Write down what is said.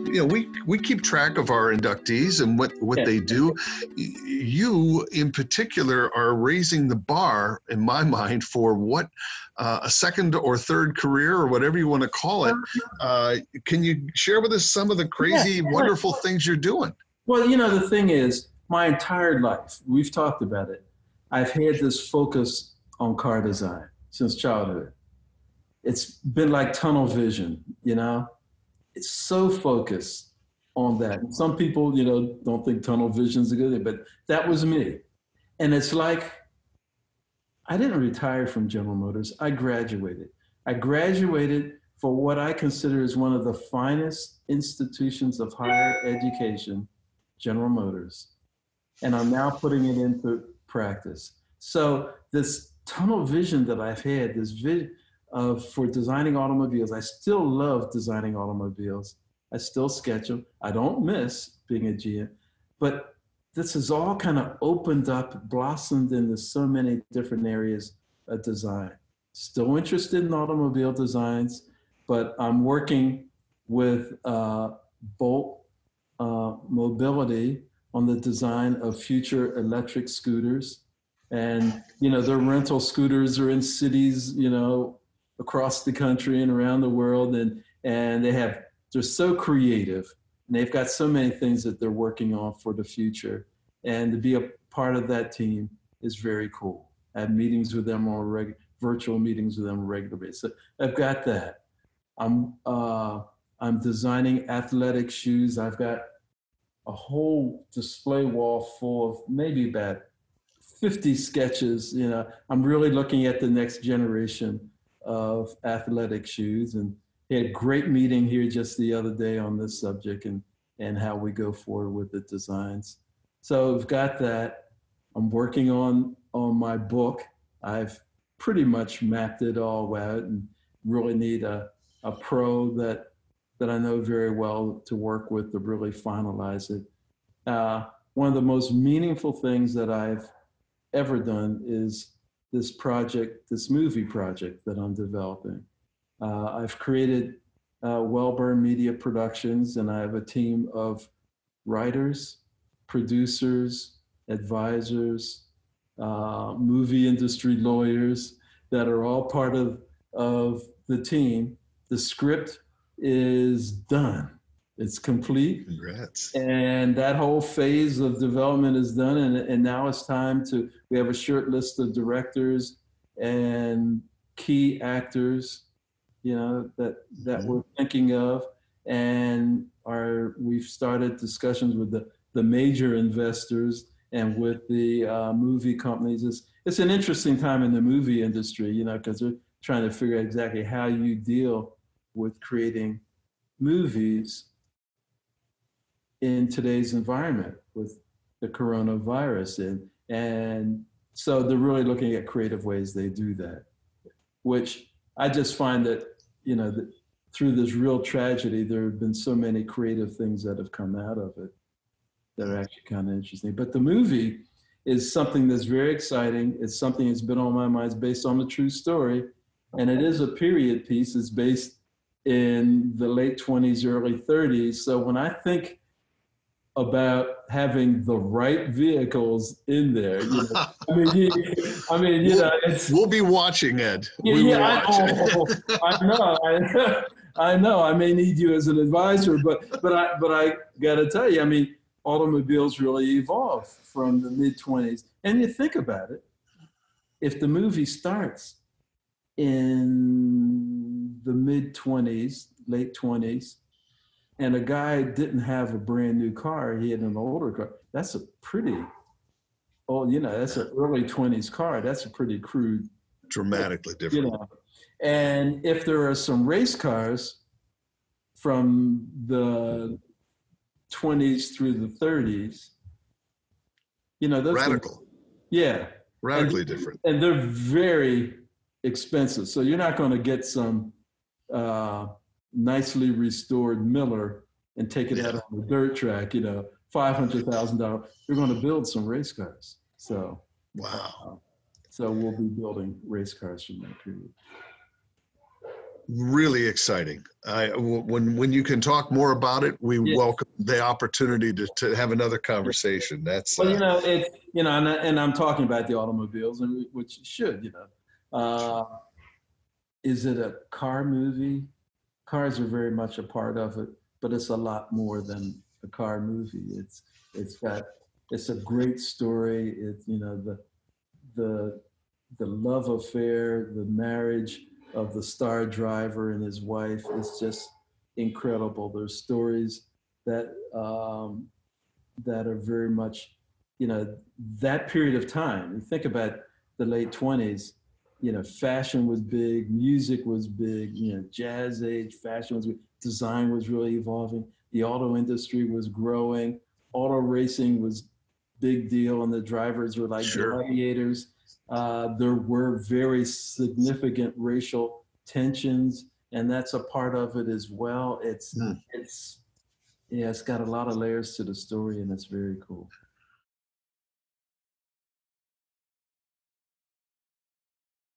we keep track of our inductees and what they do. You in particular are raising the bar in my mind for what a second or third career or whatever you want to call it. Can you share with us some of the crazy, wonderful things you're doing? Well, the thing is, my entire life, we've talked about it, I've had this focus on car design since childhood. It's been like tunnel vision, It's so focused on that. And some people, don't think tunnel vision is a good thing, but that was me. And it's like, I didn't retire from General Motors. I graduated. I graduated for what I consider is one of the finest institutions of higher education, General Motors. And I'm now putting it into practice. So this tunnel vision that I've had, this vision for designing automobiles, I still love designing automobiles. I still sketch them. I don't miss being a GM, but this has all kind of opened up, blossomed into so many different areas of design. Still interested in automobile designs, but I'm working with Bolt Mobility on the design of future electric scooters. And, their rental scooters are in cities, across the country and around the world. And they're so creative, and they've got so many things that they're working on for the future. And to be a part of that team is very cool. I have meetings with them on virtual meetings with them on a regular basis. So I've got that. I'm designing athletic shoes. I've got a whole display wall full of maybe about 50 sketches. I'm really looking at the next generation of athletic shoes, and we had a great meeting here just the other day on this subject and how we go forward with the designs. So I've got that. I'm working on my book. I've pretty much mapped it all out and really need a pro that I know very well to work with to really finalize it. One of the most meaningful things that I've ever done is this movie project that I'm developing. I've created Welburn Media Productions, and I have a team of writers, producers, advisors, movie industry lawyers that are all part of the team. The script is done. It's complete. Congrats. And that whole phase of development is done. And now it's time we have a short list of directors and key actors, that we're thinking of. And we've started discussions with the major investors and with the movie companies. It's an interesting time in the movie industry, because they're trying to figure out exactly how you deal with creating movies in today's environment with the coronavirus. And so they're really looking at creative ways they do that, which I just find that, that through this real tragedy, there have been so many creative things that have come out of it that are actually kind of interesting. But the movie is something that's very exciting. It's something that's been on my mind. It's based on a true story. And it is a period piece. It's based in the late 20s, early 30s. So when I think about having the right vehicles in there, we'll be watching, Ed. I know. I may need you as an advisor, but I got to tell you, automobiles really evolved from the mid-20s. And you think about it, if the movie starts in the mid-20s, late 20s, and a guy didn't have a brand new car, he had an older car, that's a pretty old, that's an early 20s car. That's a pretty crude. Dramatically different. And if there are some race cars from the 20s through the 30s, those radical. Radically different. And they're very expensive. So you're not going to get some nicely restored Miller and take it out on the dirt track, $500,000. You're going to build some race cars. So wow. So we'll be building race cars from that period. really exciting. When you can talk more about it, we Yeah. welcome the opportunity to have another conversation. That's Well, it's, and I'm talking about the automobiles, and which should, is it a car movie? Cars are very much a part of it, but it's a lot more than a car movie. It's a great story. It's, the the love affair, the marriage of the star driver and his wife is just incredible. There's stories that that are very much, that period of time. You think about the late 20s, fashion was big, music was big, jazz age, fashion was big, design was really evolving, the auto industry was growing, auto racing was big deal, and the drivers were like sure. gladiators. There were very significant racial tensions, and that's a part of it as well. It's got a lot of layers to the story, and it's very cool.